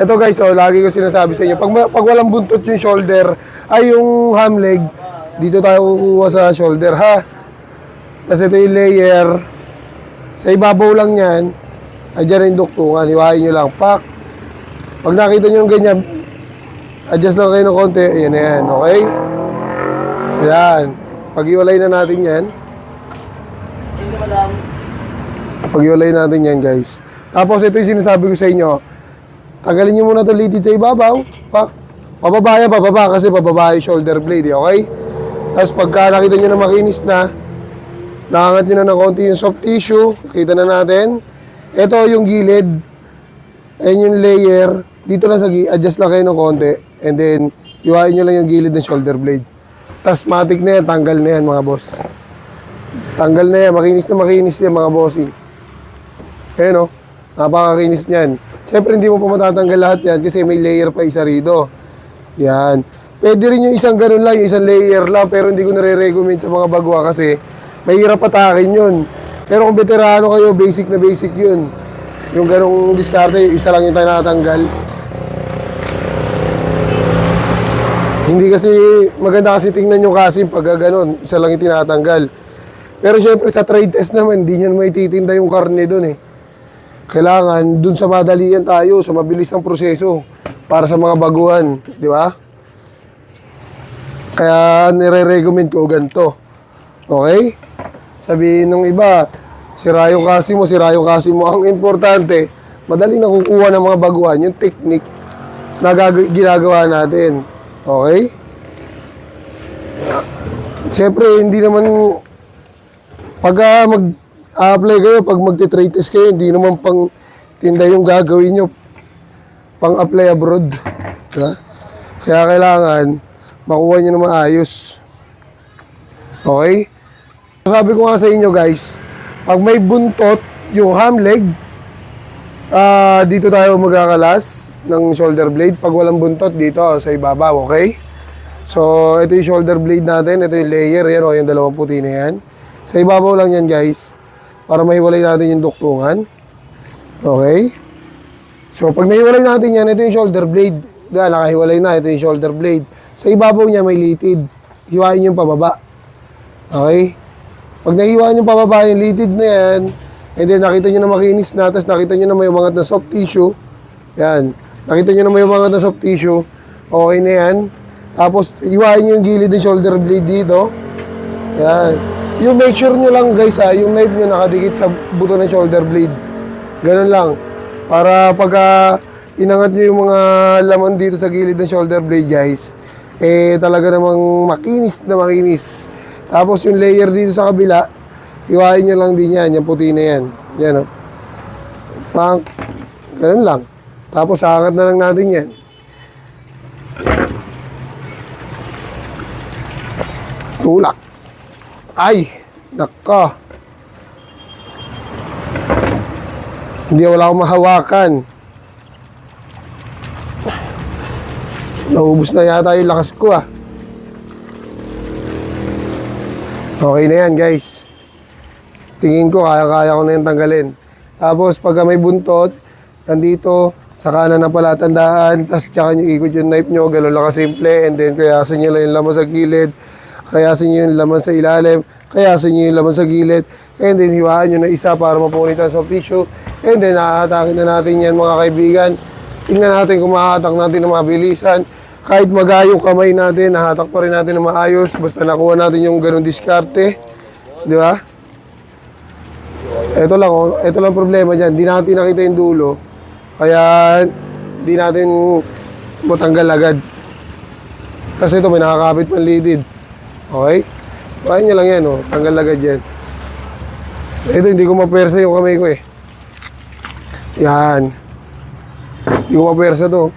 Ito guys, oh, lagi ko sinasabi sa inyo, pag walang buntot yung shoulder, ay yung ham leg, dito tayo kukuha sa shoulder, ha? Tapos ito yung layer, sa ibabaw lang yan, ay dyan yung duktungan, iwain nyo lang, pak. Pag nakita nyo ng ganyan, adjust lang kayo ng konti, ayan na yan, okay? Ayan, pag-iwalay na natin yan. Pag-iwalay natin yan guys. Tapos ito yung sinasabi ko sa inyo, tanggalin nyo muna itong litid sa ibabaw, pak. Pababa yan, pababa, kasi pababa yung shoulder blade, okay? Tapos pagka nakita nyo na makinis na, nakangat nyo na ng konti yung soft tissue, kita na natin. Ito yung gilid, ayan yung layer, dito lang sa adjust lang kayo ng konti, and then, iwain nyo lang yung gilid ng shoulder blade. Tapos matik na yan, tanggal na yan mga boss. Tanggal na yan, makinis yan mga bossing. Ayan o, napakakinis niyan. Siyempre hindi mo pa matatanggal lahat yan kasi may layer pa isa rito. Yan. Pwede rin yung isang ganun lang, yung isang layer lang, pero hindi ko nare-recommend sa mga bagwa kasi mahirap patakin yun. Pero kung veterano kayo, basic na basic yun. Yung ganung diskarte, isa lang yung tinatanggal. Hindi kasi, maganda kasi tingnan nyo kasi pag ganun, isa lang yung tinatanggal. Pero syempre sa trade test naman, hindi nyo naman ititinda yung karne dun eh. Kailangan dun sa madalian tayo, sa mabilis ang proseso para sa mga baguhan, di ba? Kaya nire-recommend ko ganito. Okay? Sabihin ng iba, sira yung kasi mo. Ang importante, madali nakukuha ng mga baguhan, yung technique na ginagawa natin. Okay? Siyempre, hindi naman pag mag-apply kayo, pag magte-trade test kayo, hindi naman pang tinda yung gagawin nyo, pang apply abroad. Diba? Kaya kailangan makuha nyo na maayos. Okay? Sabi ko nga sa inyo guys, pag may buntot yung ham leg, dito tayo magkakalas ng shoulder blade. Pag walang buntot dito sa ibabaw, okay? So, ito yung shoulder blade natin. Ito yung layer. Yan o, yung dalawang puti na yan. Sa ibabaw lang yan guys, para mahiwalay natin yung duktungan. Okay? So, pag nahiwalay natin yan, ito yung shoulder blade. Dahil nakahiwalay na, ito yung shoulder blade. Sa ibabaw niya may litid. Hiwain yung pababa. Okay? Pag nahiwaan yung pababa yung litid na yan, and then nakita nyo na makinis na, tapos nakita nyo na may umangat na soft tissue. Yan. Nakita nyo na may umangat na soft tissue. Okay na yan. Tapos, hiwain nyo yung gilid ng shoulder blade dito. Yan. Yung make sure nyo lang guys yung knife nyo nakadikit sa buto ng shoulder blade. Ganun lang. Para pag inangat nyo yung mga laman dito sa gilid ng shoulder blade guys, talaga namang makinis na makinis. Tapos yung layer dito sa kabila, hiwain nyo lang din yan, yung puti na yan. Yan o. Pang, ganun lang. Tapos aangat na lang natin yan. Tulak. Ay, naka. Hindi, wala akong mahawakan. Naubos na yata yung lakas ko Okay na yan guys. Tingin ko kaya-kaya ko na yung tanggalin. Tapos pagka may buntot, nandito, sa kanan na pala tandaan, tapos tsaka nyo ikot yung knife nyo, gano'n lang kasimple, and then kayasin nyo lang yung laman sa gilid, kayasin nyo yung laman sa ilalim, kayasin nyo yung laman sa gilid, and then hiwaan nyo na isa para mapunit ang soft tissue, and then nakahatakin na natin yan mga kaibigan. Tingnan natin kung mahatak natin ng mabilisan. Kahit magayong kamay natin, nahatak pa rin natin ng maayos, basta nakuha natin yung ganun diskarte. Di ba? Ito lang problema dyan, di natin nakita yung dulo. Kaya, di natin matanggal agad. Kasi ito, may nakakapit pang litid. Okay? Kaya nyo lang yan, tanggal agad yan. Ito, hindi ko mapersa yung kamay ko Yan. Hindi ko mapersa to.